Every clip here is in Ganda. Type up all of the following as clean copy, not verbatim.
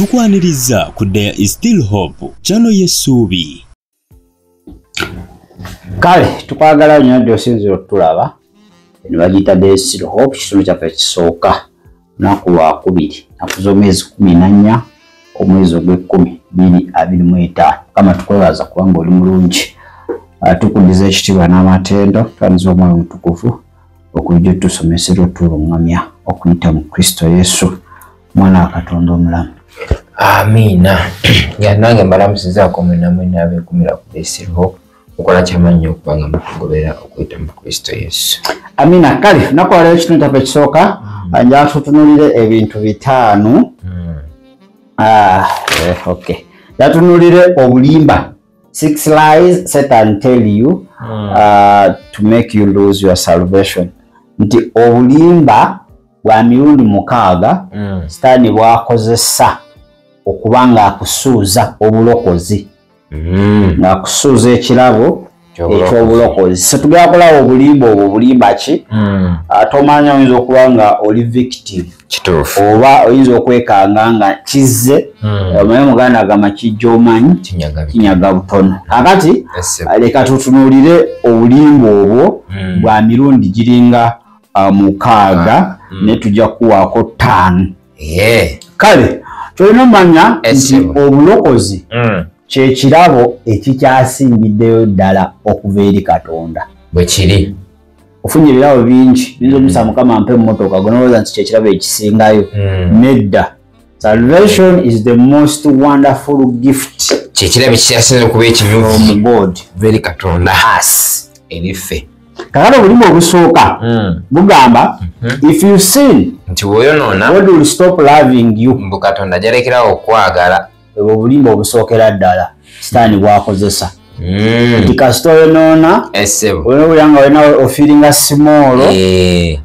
tukwaniriza ku There is Still Hope chano y'essuubi. Kale tukwagala nnyo nti osinzira otulaba ne bagiyita There is Still Hope kitundu kyaffe ekisooka lunaku lwakubiri naku z'omwezi 14 omwezi ogw'10/2025 kama tukwebaza kubanga oli mulungi tukundiza ekitiibwa n'amatendo twaniza omwoyo omutukuvu okujja tusomesera otulungamya okuyita mu Kristo Yesu mwana wa Katonda omulamu. Amina. Ya nange mbalamusizaako mwenna abeekumira ku There is Still Hope mukola ky'amanyi okubanga mutugobera okuyita mu Kristo Yesu. Amina. Kale nakola ekitundu kyaffe ekisooka njagala tutunuulire ebintu 5. Okay. Yatunulire obulimba. 6 lies Satan tell you to make you lose your salvation. Nti obulimba bwa mirundi 6 Satan bwakozesa okubanga akusuuza obulokozi. Akusuuza ekirabo ekyobulokozi. Setugera kulawo obulimba obwo bulimba ki? Tomanya oyinza okubanga oli victim. Kituufu. Oba oyinza okwekanga nga kizze omanyi muganda agamba kijja omanyi kinyaga butono. Kakati leka tutunuulire obulimba obwo bwa mirundi giringa 6 ne tujja kuwaako 5. Kale tulina omanya nti obulokozi kyekirabo ekikyasingiddeyo ddala okuva eri Katonda. Bwe kiri ofunye ebirabo bingi binza omusa Mukama mpe emmotoka gonowooza nti kyekirabo ekisingayo. Nedda. Salvation is the most wonderful gift. kyekirabo ekikyasinze okuba ekinyuvu from God. eri Katonda eriffe. Kakati obulimba obusooka bugamba if you sin nti bw'oyonoona God will stop loving you. mbu Katonda jalekerawo okwagala. Obulimba obusookera ddala Sitaani bwakozesa. Nti kasita oyonoona olowulira nga olina ofiiringa simoolo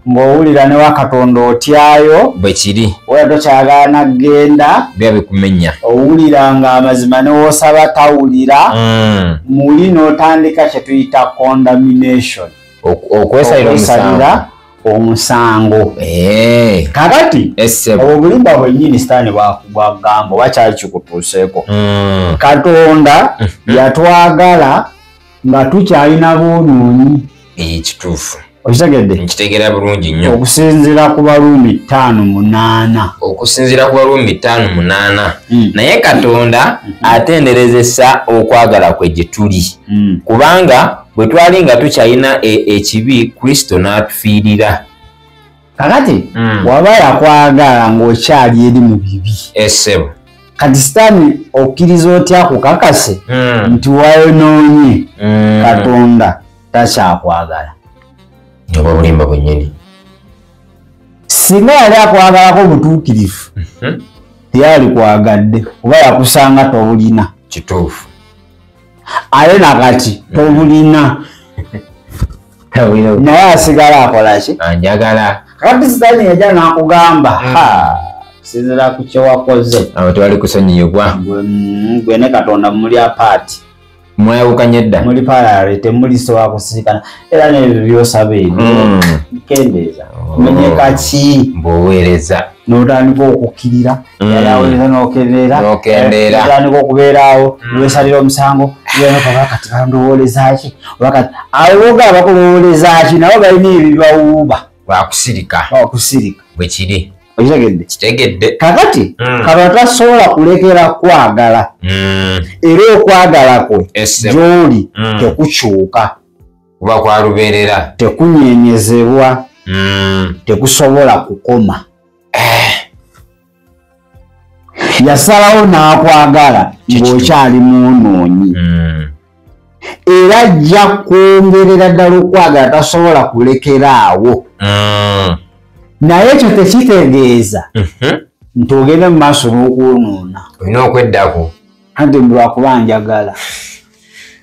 ng'owulira ne wa Katonda otyayo bwe kiri wera tokyagala naggenda biba bikumenya. owulira nga amazima ne woosaba tawulira muli n'otandika kye tuyita condemnation. Okwesalira omusango. Kakati obulimba bwennyini Sitaani bwagamba wakyali kikutuuseeko. Katonda yatwagala nga tukyalina bwonoonyi. Kituufu. Okitegedde? Nkitegeera bulungi nnyo. Okusinziira ku Baruumi 5:8. Okusinziira ku Baruumi 5:8. Naye Katonda atenderezesa okwagala kwe gye tuli. Kubanga bwe twali nga tukyalina ekibi Kristo n'atufiirira. Kakati waba yakwagala ng'okyali eri mu bibi. Kati Sitaani okkiriza otya kukakase nti wayonoonye Katonda takyakwagala. Oba bulimba bwennyini. Singa yali akwagalako butuukirivu teyali kwagadde kuba yakusanga tobulina. Kituufu. Ate nakati tobulina naye asigala akola ki? Anjagala. Kati Sitaani yajja n'akugamba kusinziira ku kye wakoze awo tewali kusonyiyibwa. Gwe ne Katonda muli apaati. Mwayawukanye dda. Muli paralale temuli sobola kusisikana era n'ebyo byosaba ebyo kendeeza menyeka ki mb'oweereza n'otandika okukkirira yali aweereza n'okendeera otandika okubeeraawo neweesalira omusango yonokaba kati bandowooleza ki wakati abo boga bakulowooleza ki nabo balina ebibawuuba wakusirika bwe kiri. Okitegedde? Kitegedde. Kakati Katonda tasobola kulekera kwagala era okwagala kwe gy'oli tekukyuka kuba kwalubeerera tekunyenyezebwa tekusobola kukoma. Yasalawo n'akwagala ng'okyali mwonoonyi era ajja kwongerera ddala okwagala tasobola kulekeraawo. Naye ekyo tekitegeeza nti ogende mu maaso n'okwonoona. Olina okweddako. Anti lwakuba njagala.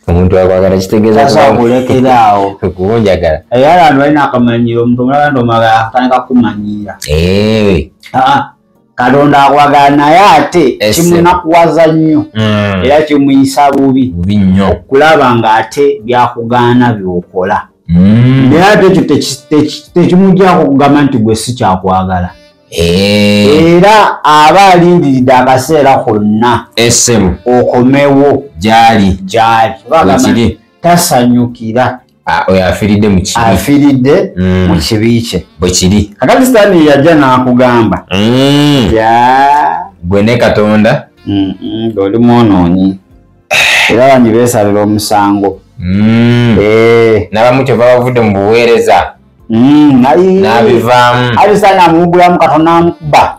Omuntu akwagala kitegeeza kulekeraawo. Kuba njagala. Era abantu balina akamanyiro omuntu omulaba nti omwagala akatandika kumanyiira. Katonda akwagala naye ate kimunakuwaza nnyo era kimuyisa bubi nnyo okulaba ng'ate byakugaana by'okola. Naye ate ekyo tekimuggyako kugamba nti gwe si kyakwagala. era aba alindiridde akaseera konna okomewo gyali tasanyukira oyo afiiridde mu kibi kye bwe kiri. kakati Sitaani yajja n'akugamba gwe ne Katonda oli mwonoonyi era bangi beesalira omusango. N'abamu kyova bavudde mu buweereza n'abivaamu ate Sitaani amuwugulamu Katonda amukuba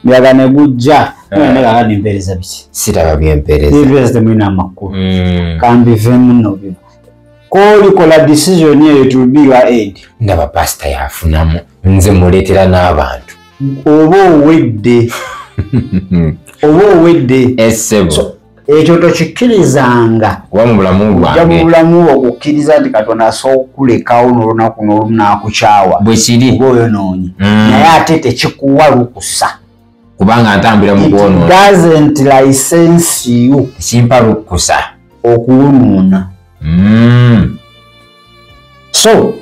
muyaga ne gujja kakati mpeereza biki siraba byempeereza temulina amakulu kambivemu nno biva kolikola decision eyo to be your aid. Ndaba pasita yafunamu nze muleetera n'abantu oba owedde ekyo tokikkirizanga oba mu bulamu bwange mu bulamu bwo okukkiriza nti Katonda asobola okukulekawo n'olunaku n'olumu n'akukyawa bwe kiri oba oyonoonye naye ate tekikuwa lukusa kubanga ntambira mu kwonoona doesn't license you tekimpa lukusa okuwonoona. So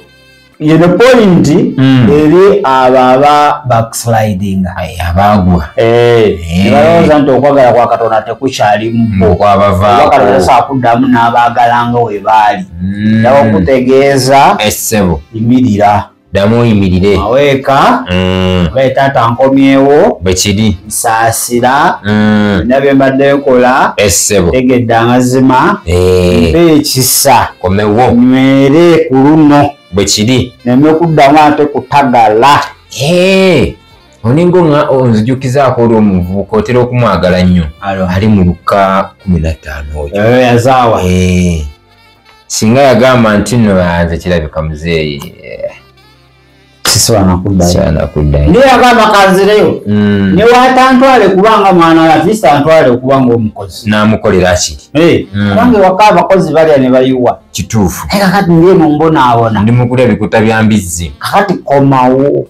yeno point eri ababa backsliding abagwa balowooza nti okwagala kwa Katonda tekukyalimu okwabavaako saakuddamu n'abaagalanga we baali ddawo okutegeeza yimirira ddamu oyimirire aweeka taata nkomyewo bwe kiri nsaasira bina bye mbadde nkola tegedde amazima mpe ekisa komewo nywere ku luno bwe kiri neme kuddamu ate kutagala. Oningo nga onzijukizaako oli omuvubuka otera okumwagala nnyo ali mu Luka 15 yazaawa singa yagamba nti nno yanze kirabika muzeeyi ndiye yagamba kanzireyo newatantwale kubanga mwana we atleast antwale okubanga omukozi n'amukolera kiri kubanga ewaka abakozi balya ne bayiwa kituufu kakati ndiye nombonaabona ndi mukulya bikuta bya mbizzi kakati komawo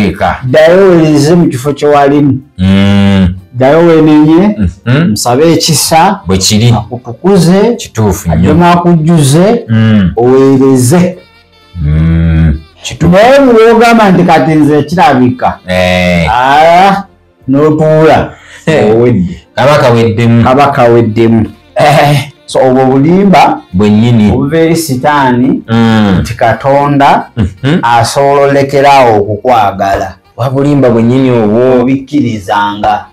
eka ddayo weerize mu kifo kye walimu ddayo wenenye musabe ekisa bwe kiri akutukuze kituufu addemu akujjuze oweereze naye mulwogamba nti kati nze kirabika n'otuula owedde kaba kaweddemu. So obwo bulimba bwennyini obuva eri Sitaani nti Katonda asobola olekeraawo okukwagala wabulimba bwennyini obwo obikkirizanga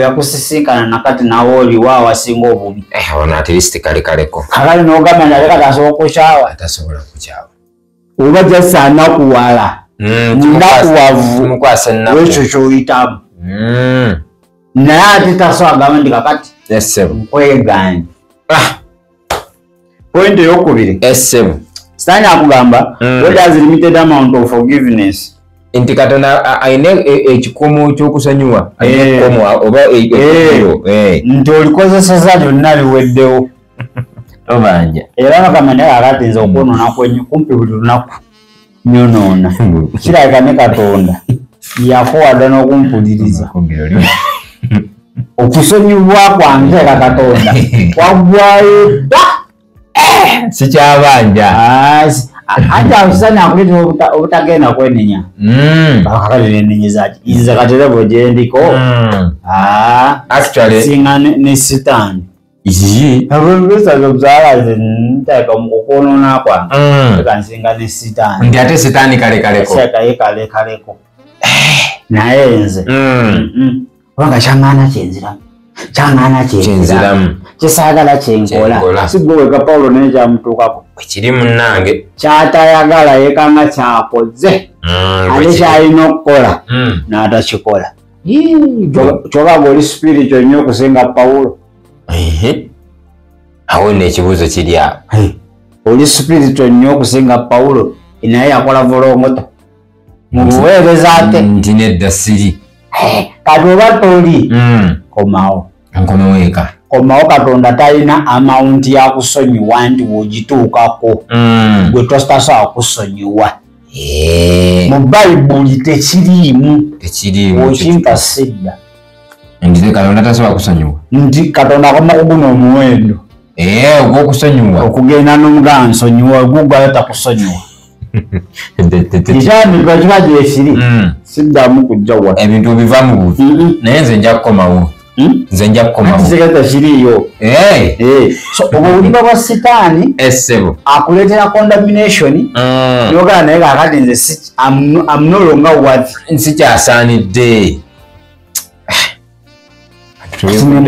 yakusisinkana nakati nawe oliwo awasinga obubi ono atlist kalekaleko kakali n'ogamba nti ate kati asobola okukyawa atasobola kukyawa oba jasa anakuwala munakuwavu wekyo kyoyitamu naye ate tasobola agamba nti kakati nkweganye. Point eyokubiri Sitaani akugamba God has limited amount of forgiveness nti Katonda ayina ekikomo ky'okusonyiwa oba nti olikozeseza lyonna liweddewo obanja era bakama naye akati nze okwonoona kwenyu kumpi buli lunaku nyonoona kirabika ne Katonda yakuwadde n'okumpuliriza okusonyiwa kwange ka Katonda kwaggwayo dda sikyabanja ate Sitaani akuleetera obutagenda kwenenya kakati nenenyeza ki nze katerebo gye ndiko singa ne Sitaani abesazokuzaalaze nteeka mu kukwonoona kwange eka nsinga ne Sitaani nti ate Sitaani kalekaleko naye nze kubanga kyaŋŋaana kyenziramu kisaagala kyenkola sigweweka Pawulo naye kyamutuukako ekiri munnange kyatayagala yekanga kyakoze ate kyalina okukola n'atakikola kyobaga oli spiritual nnyo okusinga Pawulo awo n'ekibuuzo kiri awo oli spiritual nnyo okusinga Pawulo naye yakola volongoto mu buweereza ate nti nedda siri kati oba toli komawo komawo Katonda talina amawunti yakusonyiwa nti wogituukako gwe totasobola kusonyiwa mu Bayibuli tekiriimu okimpa sidda nti Katonda tasobola kusonyiwa nti Katonda akoma kuguna omuwendo ogw'okusonyiwa okugenda n'omugamba nsonyiwa ogugwayo takusonyiwa Kijani bajwaje esiri. Siddamu kujja wa. Ebintu bivamu buvi. Naye nze nja kukomawo. Nze nja kukomawo. Ati segata shiriyo. So obulimba bwa sitaani essebo akuletera condemnation. Yoga naye kakati nze I'm no longer worth. Nsikyasaanidde.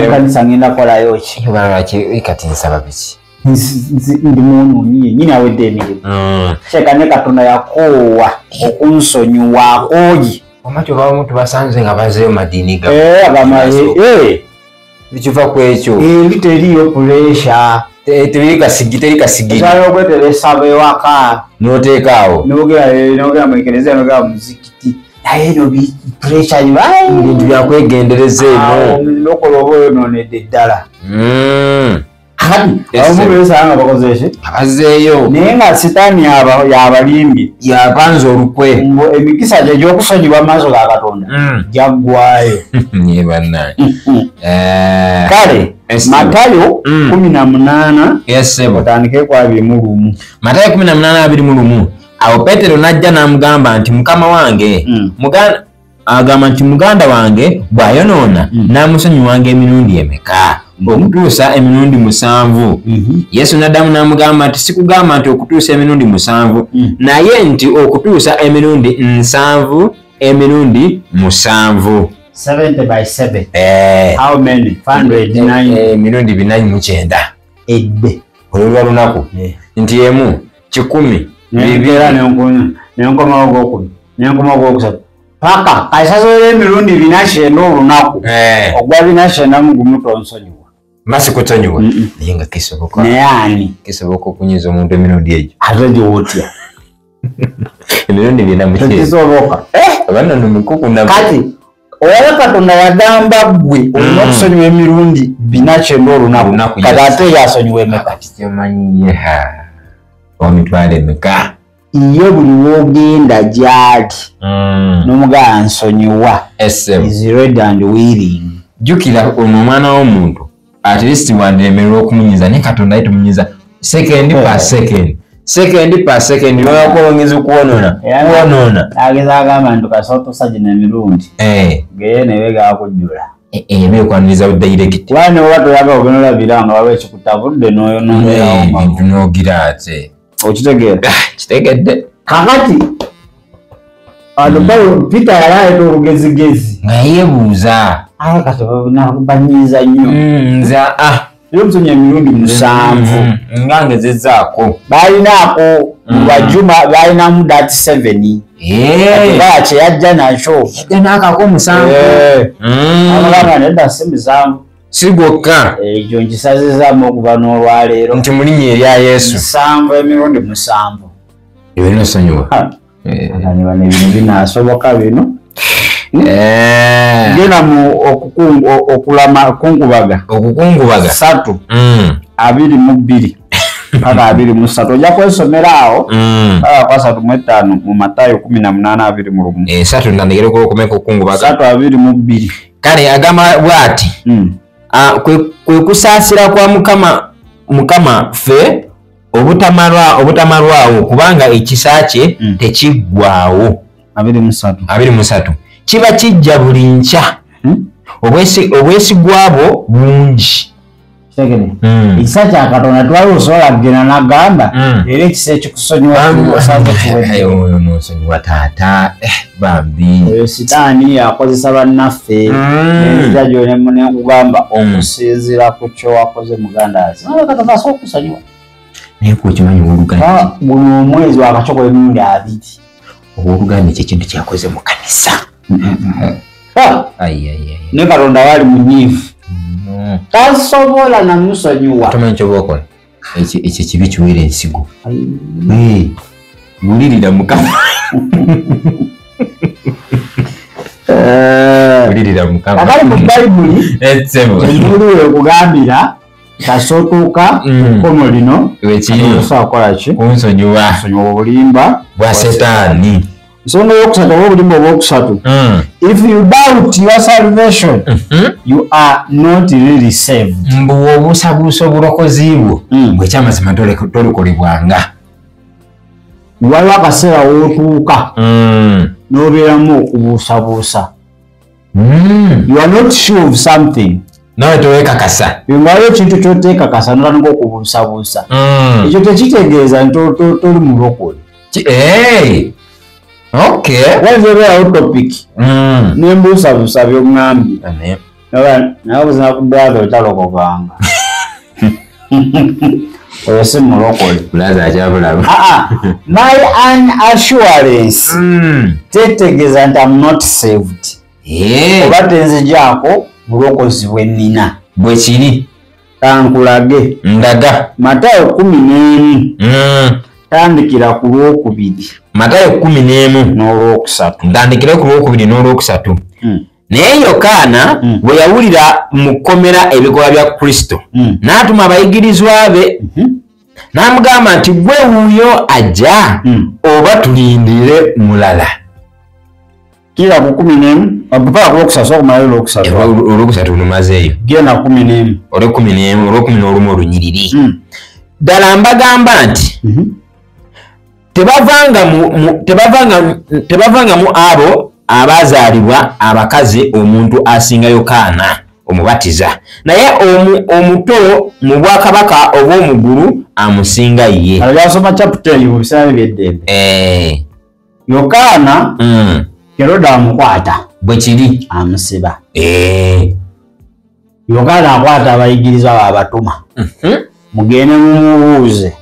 Kanisa ngenda kola yoki. Balaki kati nsaba biki. Ndi muntu nyine awedde emirimu. Kyeka ne Katonda yakoowa okunsonyiwa akoyi. Omatyo bamuntu basanze nga bazeeyo madiini ga. Bikiva ku ekyo. Teriyo pressure. Teri kasigi. Kyalo okweteresa bewaka. N'oteekaawo. N'ogera mu ekereziya n'ogera mu muzikiti. Naye eno pressure bintu byakwegendereza eno. Nokola oba oyonoonedde ddala. Abamubesanga bakozeeki abazeeyo naye nga sitaani yabalimbi yapanze olukwe emikisa gye gy'okusonyiwa amaaso ga Katonda gyaggwayo nye bannaye kale Matayo 18 otandike ku 21 Matayo 18:21 awo Petero n'ajja n'amugamba nti mukama wange agamba nti muganda wange bw'ayonoona n'amusonyiwanga emirundi emeka okutuusa emirundi 7. Yesu n'addamu n'amugamba nti sikugamba nti okutuusa emirundi 7 naye nti okutuusa emirundi 7 emirundi 7. 70 by 7. How many? 509. Emirundi 409 edde olwa lunaku nti emu 10 bibera n'enkomawo gw'okumi n'enkomawo gw'okusatu paka kaisazoole emirundi 409 olunaku ogwa 409 mugumu tonsonyiwa masi kutonyiwa naye nga kisoboka naye ani kisoboka okunyiza omuntu emirundi egyo ate gy'otya emirundi 409 tekisoboka abana nomukukunda kati owa Katonda yagamba gwe olina okusonyiwa emirundi 409 olunaku kati ate yasonyiwa emeka kyomanyiye omitwalo emeka iyo buli wogenda gyali n'omugala nsonyiwa is ready and willing. Jukira ono omwana w'omuntu at least wandiremererwa okumunyiza naye Katonda ye tumunyiza second per second lwakolongeza okuwonoona ageza agamba nti kasootosa gino emirundi geye nebegaa kujjula beekwaniriza budirect wani oba toyaga ogenda olabira nga waliwo ekikutabudde n'oyonoonerawo n'ogira ate okitegeera kitegedde kakati Peter yaleeta olugezigezi nga yeebuuza kati banyiiza nnyo nza yomusonya emirundi 7 nga ngezezzaako balinaako Bajuma balinamu 7 ate kyeyajja nakyo naakako 7 amagamba nedda si 7 si gwokka ekyo nkisazizaamu okuva n'olwaleero nti mu linnya erya Yesu 7 emirundi 7 ebinosonyiwa niba nebino binaasoboka bino genda mu okukungubaga 3 22 paka 23 ojja kwesomera awo paka 35 mu Matayo 18:21 3 ndandegere okukomeka okukungubaga 22 kale agamba bw'ati kwe kusaasira kwa mukama ffe obutamalwawo kubanga ekisa kye tekiggwaawo 23 kiba kijja buli nkya obwesigwa bwo bungi ekisa kya Katonda twali osobola kugenda n'agamba era ekisa ekikusonyiwa taata bambi oyo sitaani akozesa bannaffe enzira gy'onenkugamba okusinziira ku kyo wakoze mugandazi Katonda asobola okusonyiwa naye kukimanyi owooluganda buli omwezi wakacokwa emirundi 2 owooluganda ekyekintu kyakoze mu kanisa ne Katonda wali munyiivu tasobola namusonyiwa tomanyi kyoba okola ekyo kibi kiweera ensigo wulirira mukama akali mu bayibuli emuliwe okugambira kasotuka komo lino osobola ki kunsonyiwa obulimba bwa setaani nsonga yokusatu oba obulimba obwokusatu if you doubt your salvation you are not really saved mbu obusabuusa obulokozi bwo bwekyamazima tolikolebwanga waliwo akaseera wootuuka n'obeeramu okubuusabuusa. You are not sure of something. Nawe tewekakasa. Ngaliwo ekintu kyoteekakasa n'otandika okubuusabuusa. Ekyo tekitegeeza nti toli mulokole. Okay. Wabeerawo topic. N'embuusabuusa by'oŋŋambye. Nawe buzina ku brother otalokokanga. Oyo si mulokole. Brother akyabulamu. My unassurance tetegeeza nti I'm not saved. Oba tenzigyaako bulokozi bwe nnina. Bwe kiri. Kankulage. Ndaga. Matayo 11. Tandikira ku lwokubiri. Matayo 11 n'olwokusatu. Ntandikira ku lwokubiri n'olwokusatu. Naye Yokaana bwe yawulira mu kkomera ebikolwa bya Kristo n'atuma abayigirizwa be n'amugamba nti gwe wuuyo ajja oba tulindire mulala. Kira ku 11 mpaka ku lwokusatu okumalayo olwokusatu. Olwokusatu lumazeeyo. Genda 11. Olwokumi n'olumu olunyiriri. Ddala mbagamba nti tebavangamu abo abazaalibwa abakazi omuntu asinga Yokaana omubatiza, naye omuto mu bwakabaka obw'omugulu amusinga ye. Alyasoma chapter eyo bisaale by'eddembe. Yokaana Herode amukwata. Bwe kiri. Amusiba. Yokaana akwata abayigirizwa b'abatuma. Mugende mumubuuze.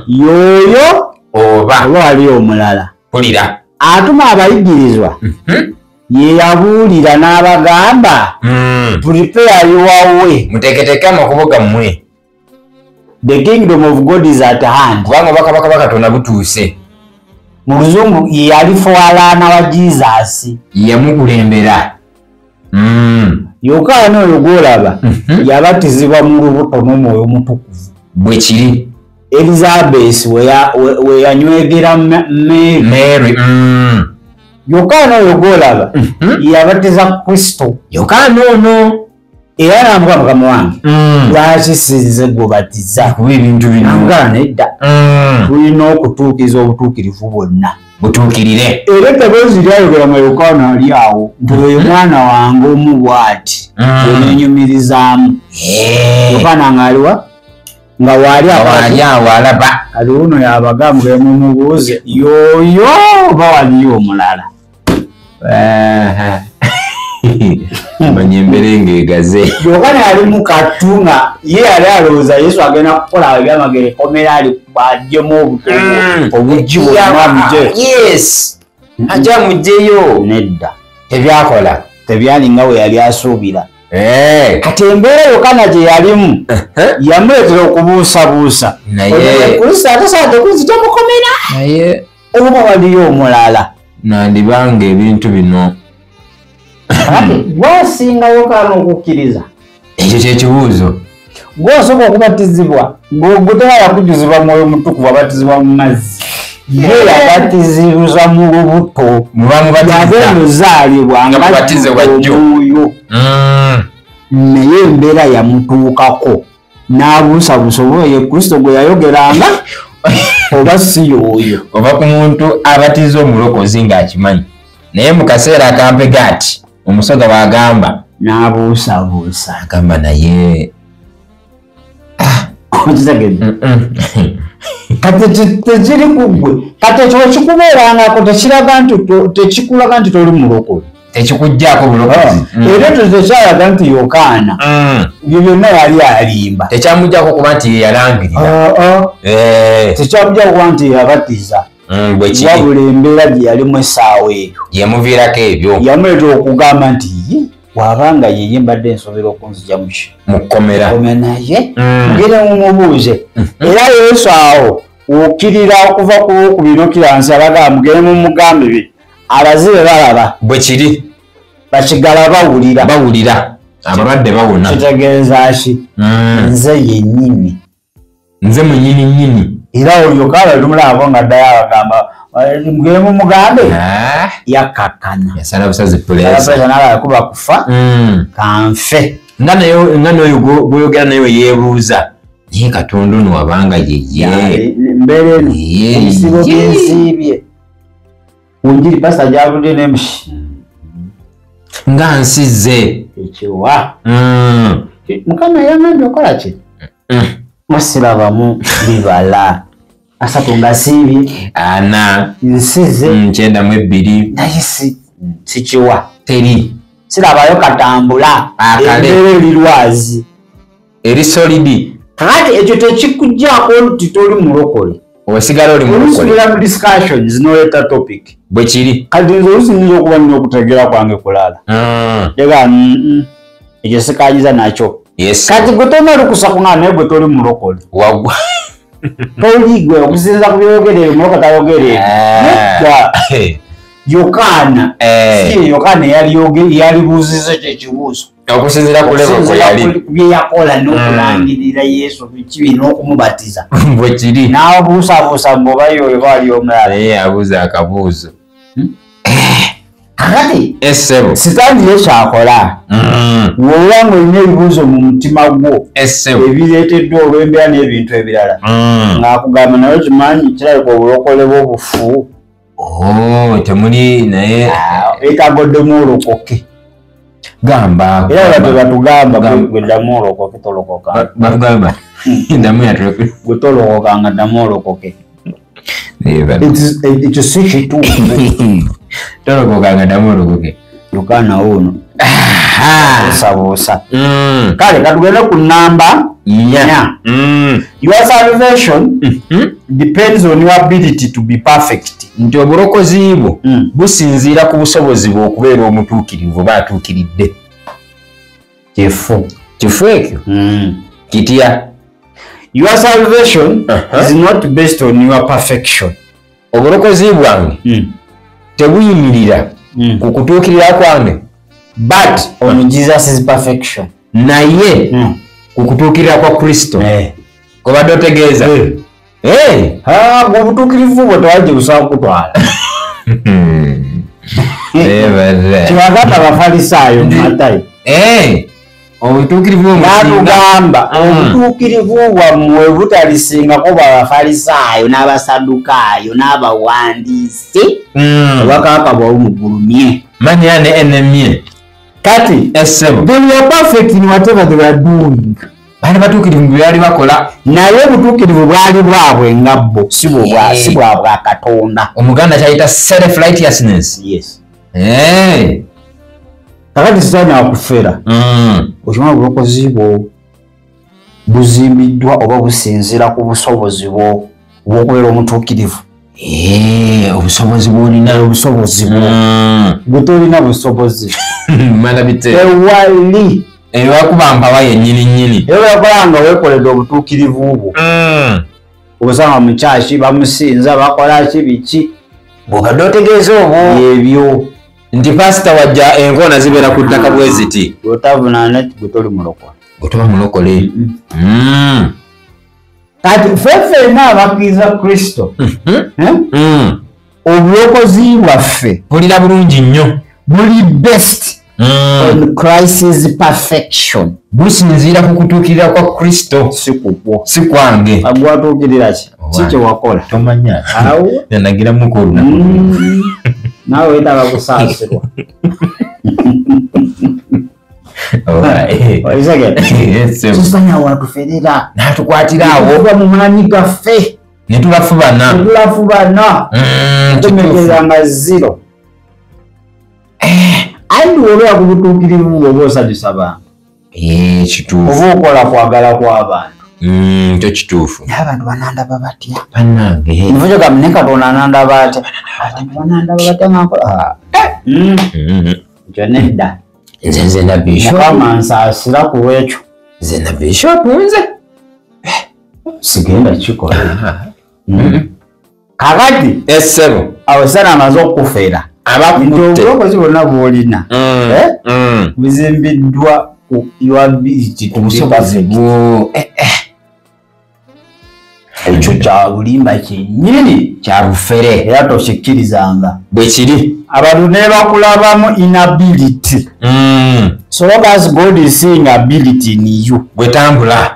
Yoyo oba waliyo omulala. Pulira. Atuma abayigirizwa. Ye yabuulira n'abagamba. Prepare your way. Muteeketeeke amakubo gammwe. The kingdom of God is at hand. Kubanga bakabaka Katonda butuuse. Mu Luzungu ye yali fualaana wa Jesus. Yamukulembera. Yokaana oyo gw'olaba yabatizibwa mu lubuto n'Omwoyo Omutukuvu. Bwe kiri. Elizabeth we yanywegera Mary. Yokaana oyo gw'olaba yabatiza Kristo. Yokaana ono era n'amuga mukama wange lwaki sinze gubatiza kuba ebintu bino nedda tulina okutuukiza obutuukirivu bwonna butuukirire. Era eddoboozi lyayogera nga Yokaana ali awo nti oyo mwana wange omu bw'ati weneenyumirizaamu. Yokaana ng'aliwa nga waali awo alaba kali uno yabagambwe mumubuuze yoyo oba waliyo omulala. Manya embere ng'egaze. Yokaana yali mu katunga ye yali alowooza Yesu agenda kukola ebyamagero ekkomera ali bw'aggyemu obuggi bwonna amugye. Yes. Ajja mugyeyo. Nedda. Tebyakola. Tebyalinga we yali asuubira. Kati embeera Yokaana gye yalimu yamuleetera okubuusabuusa. Naye Kristo atasaadde kuzita mukomera. Naye oba waliyo omulala. Nandibanga ebintu bino. Gwasinga Yokaana okukkiriza. Ekyo kyekibuuzo. Gw'osooka okubatizibwa gwe yakujjuzibwa Mwoyo Mutukuvu abatizibwa mu mazzi. Ye yabatizibwa mu lubuto. Yab'emuzaalibwa nga batizibwa Mwoyo. Naye embeera yamutuukako n'abuusabuusa oba ye Kristo gwe yayogeranga oba si y'oyo. Oba ku muntu abatiza omulokozi ng'akimanyi. Naye mu kaseera akampega ati omusoga bw'agamba n'abuusabuusa agamba naye okitegedde. Kati tekiri ku ggwe. Kati ekyo kikubeerangako tekikulaga nti toli mulokole. Tekikuggyako bulokozi. Era ekyo tekyalaga nti Yokaana ebyo byonna yali alimba. Tekyamuggyako kuba nti ye yalangirira. Tekyamuggyako kuba nti yabatiza. Bwe kiri. Wabula embeera gye yalimu essaawa eyo yemuviirako ebyo. Yamuleetera okugamba nti bw'abanga yeye mbadde nsobera okunzija mu kkomera naye mugende mumubuuze. Era Yesu awo okkirira okuva ku lwokubiri okkiransi abagamba mugende mumugambe bye abazibe balaba. Bwe kiri. Bakigala bawulira abalwadde bawona. Kitegeeza ki? Nze yennyini. Nze mwennyini nnyini. Era oyo Yokaana lumulabo nga ddayo abagamba mugende mumugambe yakkakkana. Yasala busazi puleesa n'abakuba kufa kanfe. Nga n'oyo gw'oyogera nayo yeebuuza ye Katonda ono wabanga yeye mbere ebisibo byensibye unjiri pasta javudde nemshi nga nsize ekiwa mukama yangambye okola ki musirabamu bibala asatu ngasibye ana nsize 92 naye sikiwa teri sirabayo katambula akale lirwazi eri solidi kati ekyo tekikujjaako nti toli mulokole osigala oli mulokole discussions noleeta topic bwe kiri kati nze olusinziza okuba nina okutegeera kwange kulala ega ekyo sikanyiza nakyo kati gwe tonaolukusa kuŋŋaana naye gwe toli mulokole wagwa toli gwe okusinza ku byogerere muloka tayogerere Yokaana si Yokaana yalibuuziza ekyo ekibuuzo okusinzira ku level kwe yali bye yakola n'okulangirira Yesu bikibi n'okumubatiza bwe kiri n'abuusabuusa mboba yoyo baali omulala naye abuuza akabuuzo kakati essebo sitaani ye kyakola woba ng'olina ebibuuzo mu mutima gwo ebireeteddwa olw'embeera n'ebintu ebirala ng'akugamba naye kimanyi kirabika obulokole bw'obufu temuli naye etagoddemu olokoke gamba era batugamba gwe ddamu olokoke tolokoka batugamba ndamu yatoloke gwe tolokoka nga ddamu olokoke ekyo si kituufu tolokoka nga ddamu olokoke Yokaana ono buusabuusa kale katugende ku namba 4 your salvation depends on your ability to be perfect nti obulokozi bwo businziira ku busobozi bwe okubeera omutuukirivu baatuukiridde kifo ekyo kitya your salvation is not based on your perfection obulokozi bwange tebuyimirira ku kutuukirira kwange but on Jesus' perfection naye ku kutuukirira kwa Kristo kobadde otegeeza obutuukirivu bwe tewajje busobola kutwala kibagamba abafalisaayo mu Matayo obutuukirivu natugamba obutuukirivu bwammwe butalisingako bwabafalisaayo n'abasadukaayo n'abawandiisi obakaka bwolumugulumye manya ne enemye kati essebo they were perfect in whatever they were doing baali batuukirivu bwe baali bakola naye obutuukirivu bwali bwabwe nga bbo si bwabwa Katonda omuganda kyayita self righteousness kakati sitaani akufera okimanyi obulokozi bwo buzimbiddwa oba businziira ku busobozi bwo bw'okubeera omutuukirivu obusobozi bwolina obusobozi bwo gwe tolina busobozi ewali ewakuba mpawa yennyini nnyini ewakola nga weekoledde obutuukirivu bwo obusanga mu kyaki bamusinza bakola ki biki bwobadde otegeeza obwo ebyo nti pasita wajja enkoona zibeera ku ttaka bwe ziti otavunaana gwe toli mulokole gwe toba mulokole kati ffeffenna abakkiriza Kristo obulokozi bwaffe bulira bulungi nnyo buli best on Christ's perfection businziira ku kutuukirira kwa Kristo si kukwo si kwange agwatuukirira ki kye wakola tomanya yanagira mukulu naawe wetaaga kusaasirwa tusanya watuferera natukwatirawo mu maanyi gaffe netulafubana tumekeranga zero andi olwera ku butuukirivu bwe oba osanyusa bantu kituufu oba okola kwagala kw'abantu kyo kituufu naye abantu banandaba batya bannange nivo kyogambe ne Katonda anandaba atya banandaba batya ngankola ekyo nedda nze na bishop mukama nsaasira ku lwekyo nze na bishop nze sigenda kikola kakati essebo awo sana amaze okufeera nti obulokozi bwonna bwolina buzimbiddwa ku busobozi bwo ekyo kya bulimba kyennyini kya bufere era tokikkirizanga bwe kiri abantu ne bakulabamu inability so long as God is seeing ability in you bwe tambula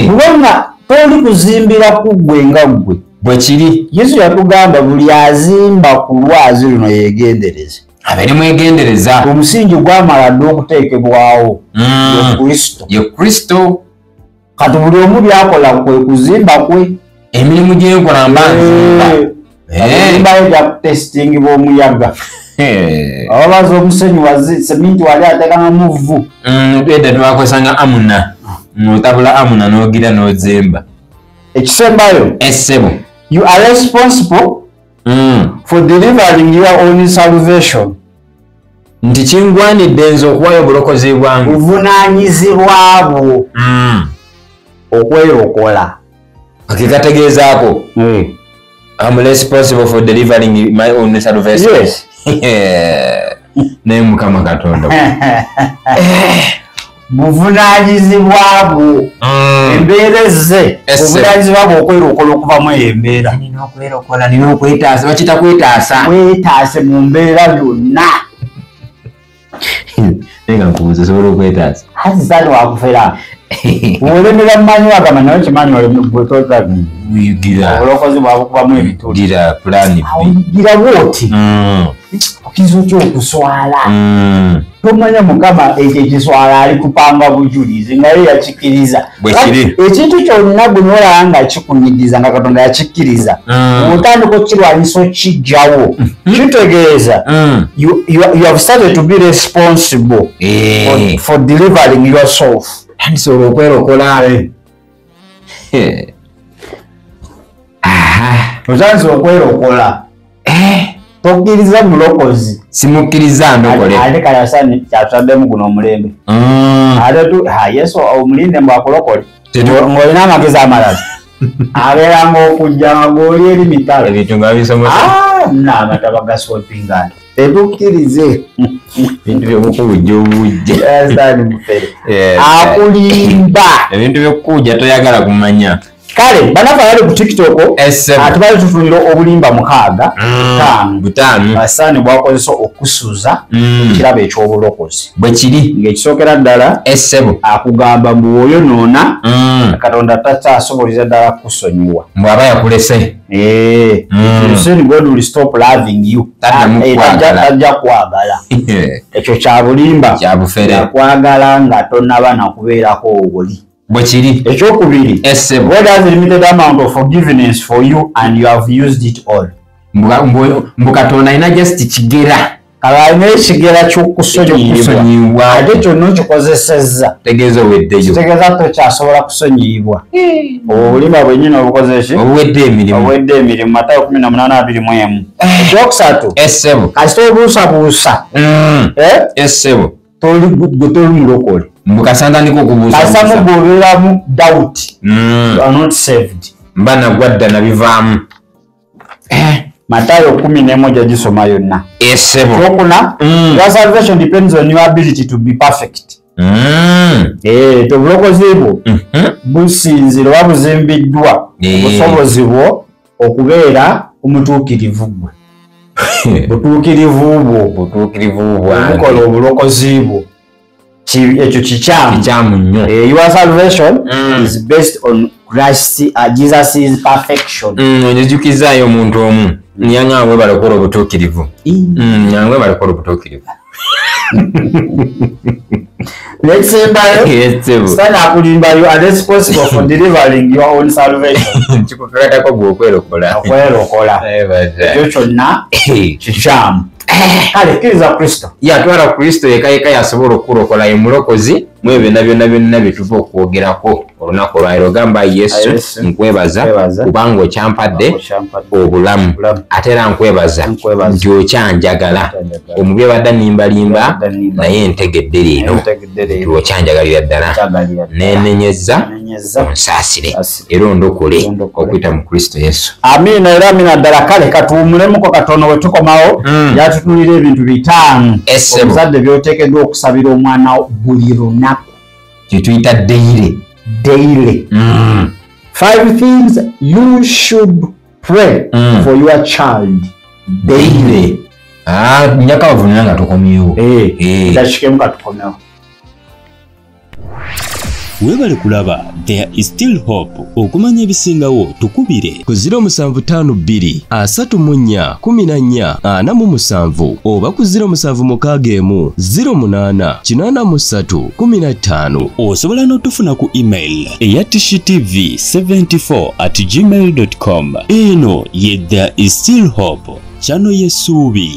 kubanga toli kuzimbira kugwe nga gwe bwe kiri. Yesu yatugamba buli azimba ku lwazi luno yegendereze. Abeere mwegendereza. Omusingi gwamala dde okuteekebwawo ye Kristo. Kati buli omu byakola kwe kuzimba kwe. Emirimu gyenkola mba nzimba. Embayo gya kutesitingibwa omuyaga. Ababaza omusenyu seminti wali ateekanga mu vvu. Edda twakozesanga amuna. Notabula amuna n'ogira n'ozimba. Ekisembayo. Essebo. You are responsible for delivering your own salvation. Nti kingwanidde nze okuwayo obulokozi bwange. Buvunaanyizibwa bwo okwerokola. Akikategeezaako. I'm responsible for delivering my own salvation. Yes. Naye Mukama Katonda. Buvunaanyizibwa bwo. Embeera ze. Buvunaanyizibwa bwo okwerokola okuvamu eyo embeera. Nina okwerokola, nina okwetaasa. Bakita kwetaasa. Weetaase mu mbeera byonna. Nenga nkubuuza osobola okwetaasa. Hati saani wakufera. Olemera mumanyi wagamba naye kimanyi olembwetoza gira. Obulokozi bwakubamu ebituli. Gira plan B. Gira bwoti. Kizo ky'okuswala. Tomanya Mukama ekyo ekiswala ali kupanga bujulizi nga ye yakikiriza. Ekintu kyonna gwe n'olaba nga kikunyigiza nga Katonda yakikiriza. Otandika okukirwanyisa okkiggyawo. Kitegeeza you have started to be responsible for delivering yourself. Andisobola okwerokola. Otandise okwerokola. Tokkiriza mulokozi. Simukkiriza ndokole. Ate kalasani kyatusaddemu guno omulembe. Ate tu Yesu omulinde mbu akulokole. Ng'olina amagezi amalala. Abeeranga okujja nga gw'oli eri mitalo. Ebintu nga bisomesa. N'amataba gaswepingana. Tetukkirize. Ebintu by'okukujja obujja. Akulimba. Ebintu by'okukujja toyagala kumanya. Kale banafa bali ku TikTok atubali tufunira obulimba 6 basani bwakozesa okusuza kirabo ekyobulokozi bwe kiri ng'ekisookera ddala essebo akugamba mbu oyo noona Katonda takyasoboliza ddala kusonyiwa bw'aba yakulese soon God will stop loving you tajja kwagala ekyo kya bulimba kya bufere akwagala nga tonnaba nakubeerako obuli Bwechiri. Ekokubiri. God has a limited amount of forgiveness for you and you have used it all. Mbukatona ina just kigera. Kala ine kigera ky'okusonyiibwa. Ate kyonna okikozesezza. Tegeeza oweddeyo. Kitegeeza tokyasobola kusonyiibwa. Obulimba bwennyini obukoze ki? Obuwedde emirimu. Obuwedde emirimu Matayo 18:21. Ekyokusatu. Essebo. Kasita obuusabuusa. Essebo. Toli mulokole. Mbukasanga ndiko kubuusa. Kasamu bw'obeeramu doubt. You are not saved. Mbana gwadda nabivaamu. Matayo 11 gisoma yonna. Essebo. Kyokuna, your salvation depends on your ability to be perfect. Obulokozi bwo businzira oba buzimbiddwa obusobozi bwo okubeera omutuukirivu gwe. Butuukirivu bwo obukola obulokozi bwo ekyo kikyamu nnyo. Your salvation is based on Christ, Jesus' perfection. Onjijukizaayo omuntu omu nyang'abwe balokola obutuukirivu. Nyang'abwe balokola obutuukirivu. Neksembayo stand akulimba you are responsible for delivering your own salvation. Kikukatako gwe okwerokola. Ekyo kyonna kikyamu. Kale kkiriza Kristo. Yatwala Kristo yeka yasobola okulokola ye mulokozi mu ebyo byonna bye tuva okwogerako olunaku olwaliro. Gamba Yesu nkwebaza kubanga okyampadde obulamu ate era nkwebaza nti okyanjagala. Omubi badda nimbalimba naye ntegedde leero okyanjagalira ddala nenenyeza onsaasire era ondokole okuyita mu Kristo Yesu. Amiina era amiina ddala. Kale katuwumulemuko katono bwe tukomawo yatutunira ebintu 5 omuzadde by'oteekeddwa okusabira omwana buli lunaku kyetuyita daily. 5 things you should pray for your child daily. Nyaka ovunira nga tukomyewo. Dakikemu katukomewo. Webale kulaba There is Still Hope. Okumanya ebisingawo tukubire ku 0752 34 14 47 oba ku 0761 08 83 15. Osobola n'otufuna ku email eya tishitv74@gmail.com. Eno ye There is Still Hope, channel y'essuubi.